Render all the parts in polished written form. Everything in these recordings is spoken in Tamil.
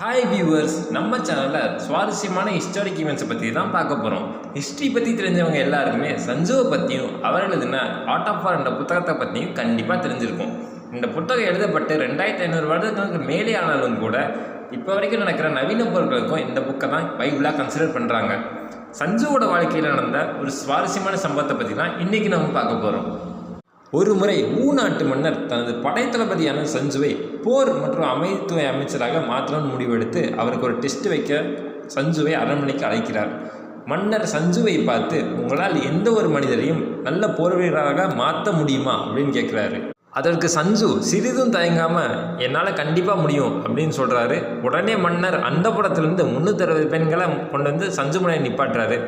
ஹாய் வியூவர்ஸ், நம்ம சேனலில் சுவாரஸ்யமான ஹிஸ்டாரிக் ஈவெண்ட்ஸை பற்றி தான் பார்க்க போகிறோம். ஹிஸ்ட்ரி பற்றி தெரிஞ்சவங்க எல்லாருக்குமே சஞ்சுவை பற்றியும் அவர் எழுதின ஆர்ட் ஆஃப் வார் என்ற புத்தகத்தை பற்றியும் கண்டிப்பாக தெரிஞ்சிருக்கும். இந்த புத்தகம் எழுதப்பட்டு 2500 வருடங்களுக்கு மேலே ஆனாலும் கூட இப்போ வரைக்கும் நடக்கிற நவீன பொருட்களுக்கும் இந்த புக்கை தான் பைபிளாக கன்சிடர் பண்ணுறாங்க. சஞ்சுவோட வாழ்க்கையில் நடந்த ஒரு சுவாரஸ்யமான சம்பவத்தை பற்றி தான் இன்றைக்கி நம்ம பார்க்க போகிறோம். ஒரு முறை நாட்டு மன்னர் தனது படைத்தளபதியான சஞ்சுவை போர் மற்றும் அமைதித்துறை அமைச்சராக மாற்றணும்னு முடிவெடுத்து அவருக்கு ஒரு டெஸ்ட் வைக்க சஞ்சுவை அரண்மனைக்கு அழைக்கிறார். மன்னர் சஞ்சுவை பார்த்து, உங்களால் எந்த ஒரு மனிதரையும் நல்ல போர் வீரராக மாற்ற முடியுமா அப்படின்னு கேட்குறாரு. அதற்கு சஞ்சு சிறிதும் தயங்காமல் என்னால் கண்டிப்பாக முடியும் அப்படின்னு சொல்கிறாரு. உடனே மன்னர் அந்த புறத்துலேருந்து 360 பெண்களை கொண்டு வந்து சஞ்சு முனை நிப்பாட்டுறாரு.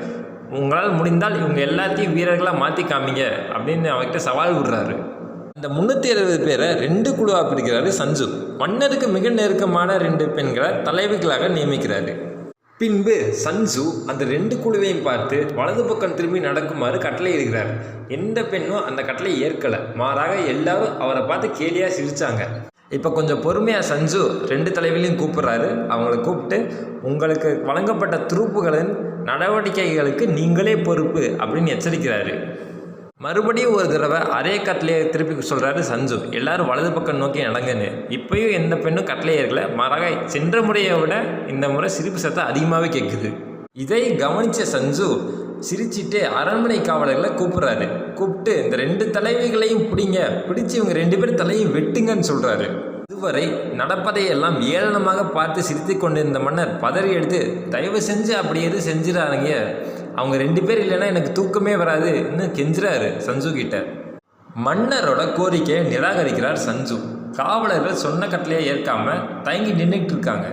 உங்களால் முடிந்தால் இவங்க எல்லாத்தையும் வீரர்களாக மாற்றி காமிங்க அப்படின்னு அவர்கிட்ட சவால் விடுறாரு. இந்த 360 பேரை 2 குழுவாக பிரிக்கிறாரு சஞ்சு. மன்னருக்கு மிக நெருக்கமான 2 பெண்களை தலைவிகளாக நியமிக்கிறாரு. பின்பு சஞ்சு அந்த 2 குழுவையும் பார்த்து வலது பக்கம் திரும்பி நடக்குமாறு கட்டளை இடுகிறார். எந்த பெண்ணும் அந்த கட்டளை ஏற்கலை. மாறாக எல்லாரும் அவரை பார்த்து கேலியாக சிரித்தாங்க. இப்போ கொஞ்சம் பொறுமையாக சஞ்சு 2 தலைவிலையும் கூப்பிட்றாரு. அவங்கள கூப்பிட்டு, உங்களுக்கு வழங்கப்பட்ட துருப்புகளின் நடவடிக்கைகளுக்கு நீங்களே பொறுப்பு அப்படின்னு எச்சரிக்கிறாரு. மறுபடியும் ஒரு தடவை அரே கட்டளையை திருப்பி சொல்கிறாரு சஞ்சு, எல்லாரும் வலது பக்கம் நோக்கி நடங்கன்னு. இப்போயும் எந்த பெண்ணும் கட்டளை ஏற்கலை. மாறாக சென்ற முறையை விட இந்த முறை சிரிப்பு சத்தம் அதிகமாகவே கேட்குது. இதை கவனித்த சஞ்சு சிரிச்சிட்டு அரண்மனை காவலர்களை கூப்பிட்றாரு. கூப்பிட்டு இந்த 2 தலைவிகளையும் பிடிச்சி இவங்க 2 பேர் தலையும் வெட்டுங்கன்னு சொல்கிறாரு. இதுவரை நடப்பதையெல்லாம் ஏளனமாக பார்த்து சிரித்து கொண்டிருந்த மன்னர் பதறி எடுத்து, தயவு செஞ்சு அப்படி எதுவும் செஞ்சிடாருங்க, அவங்க 2 பேர் இல்லைன்னா எனக்கு தூக்கமே வராது இன்னும் கெஞ்சுறாரு சஞ்சு கிட்ட. மன்னரோட கோரிக்கையை நிராகரிக்கிறார் சஞ்சு. காவலர்கள் சொன்ன கட்டளையை ஏற்காம தயங்கி நின்றுட்டு இருக்காங்க.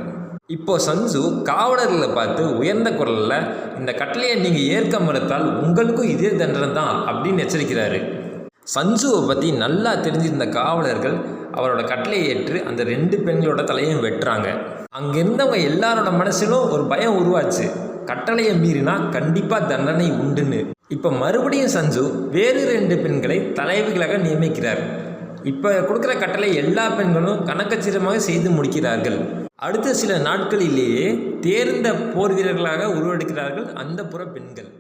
இப்போ சஞ்சு காவலர்களை பார்த்து உயர்ந்த குரலில், இந்த கட்டளையை நீங்கள் ஏற்க மறுத்தால் உங்களுக்கும் இதே தண்டனை தான் அப்படின்னு எச்சரிக்கிறாரு. சஞ்சுவை பற்றி நல்லா தெரிஞ்சிருந்த காவலர்கள் அவரோட கட்டளையை ஏற்று அந்த 2 பெண்களோட தலையும் வெட்டுறாங்க. அங்கே இருந்தவங்க எல்லாரோட மனசிலும் ஒரு பயம் உருவாச்சு. கட்டளையை மீறினா கண்டிப்பாக தண்டனை உண்டுன்னு. இப்போ மறுபடியும் சஞ்சு வேறு 2 பெண்களை தலைவிகளாக நியமிக்கிறார். இப்போ கொடுக்குற கட்டளை எல்லா பெண்களும் கணக்கச்சிதமாக செய்து முடிக்கிறார்கள். அடுத்த சில நாட்களிலேயே தேர்ந்த போர் வீரர்களாக உருவெடுக்கிறார்கள் அந்த புற பெண்கள்.